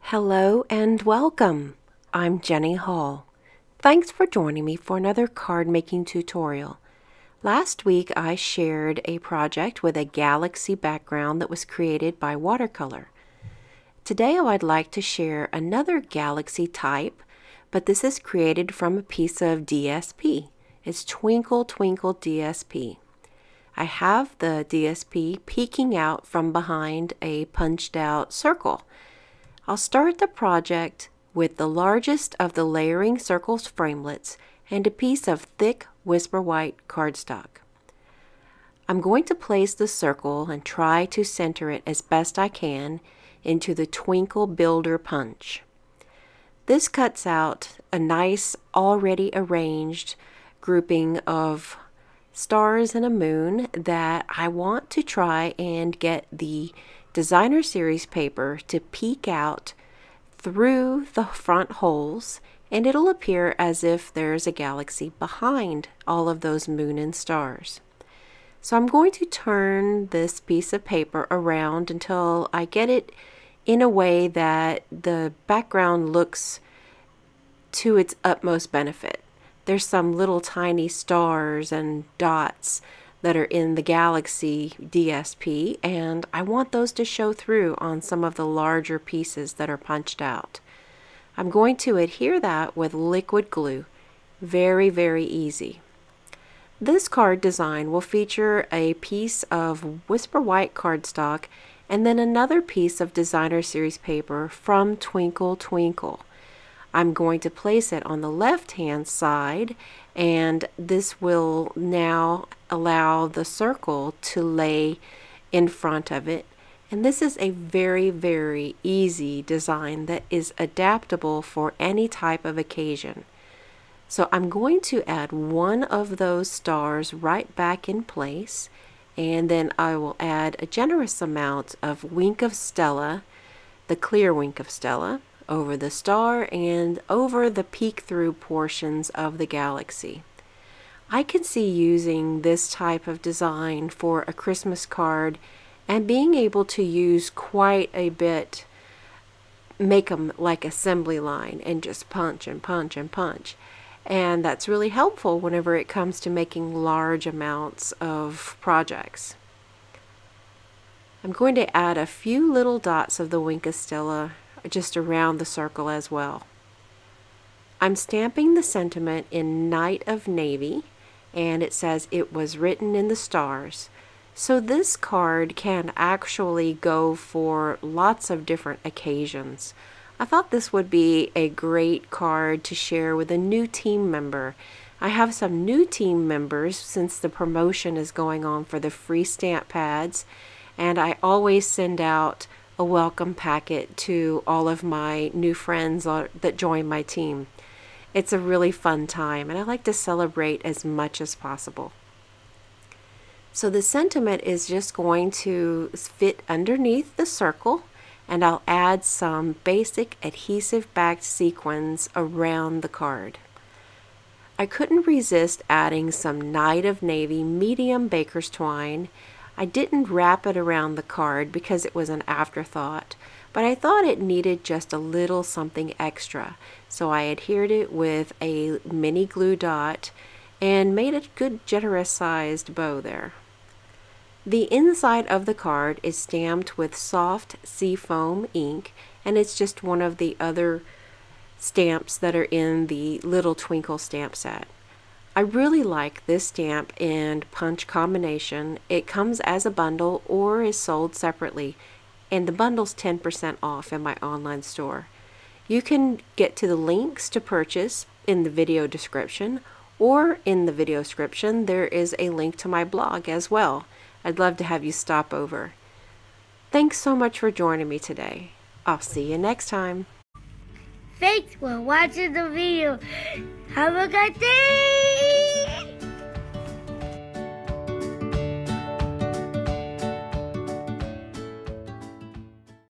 Hello and welcome. I'm Jenny Hall. Thanks for joining me for another card making tutorial. Last week I shared a project with a Galaxy background that was created by watercolor. Today I'd like to share another Galaxy type, but this is created from a piece of DSP. It's Twinkle Twinkle DSP. I have the DSP peeking out from behind a punched out circle. I'll start the project with the largest of the layering circles framelits and a piece of thick whisper white cardstock. I'm going to place the circle and try to center it as best I can into the Twinkle Builder Punch. This cuts out a nice already arranged grouping of stars and a moon that I want to try and get the designer series paper to peek out through the front holes, and it'll appear as if there's a galaxy behind all of those moon and stars. So I'm going to turn this piece of paper around until I get it in a way that the background looks to its utmost benefit. There's some little tiny stars and dots that are in the Galaxy DSP, and I want those to show through on some of the larger pieces that are punched out. I'm going to adhere that with liquid glue. Very, very easy. This card design will feature a piece of whisper white cardstock and then another piece of designer series paper from Twinkle Twinkle. I'm going to place it on the left hand side, and this will now allow the circle to lay in front of it. And this is a very, very easy design that is adaptable for any type of occasion. So I'm going to add one of those stars right back in place, and then I will add a generous amount of Wink of Stella, the clear Wink of Stella, over the star and over the peek-through portions of the galaxy. I can see using this type of design for a Christmas card and being able to use quite a bit, make them like assembly line and just punch and punch and punch. And that's really helpful whenever it comes to making large amounts of projects. I'm going to add a few little dots of the Wink of Stella just around the circle as well. I'm stamping the sentiment in Night of Navy, and it says it was written in the stars. So this card can actually go for lots of different occasions. I thought this would be a great card to share with a new team member. I have some new team members since the promotion is going on for the free stamp pads, and I always send out a welcome packet to all of my new friends that join my team. It's a really fun time, and I like to celebrate as much as possible. So the sentiment is just going to fit underneath the circle, and I'll add some basic adhesive backed sequins around the card. I couldn't resist adding some Night of Navy medium baker's twine. I didn't wrap it around the card because it was an afterthought, but I thought it needed just a little something extra. So I adhered it with a mini glue dot and made a good generous sized bow there. The inside of the card is stamped with soft seafoam ink, and it's just one of the other stamps that are in the Little Twinkle stamp set. I really like this stamp and punch combination. It comes as a bundle or is sold separately, and the bundle's 10% off in my online store. You can get to the links to purchase in the video description, or in the video description there is a link to my blog as well. I'd love to have you stop over. Thanks so much for joining me today. I'll see you next time. Thanks for watching the video. Have a good day.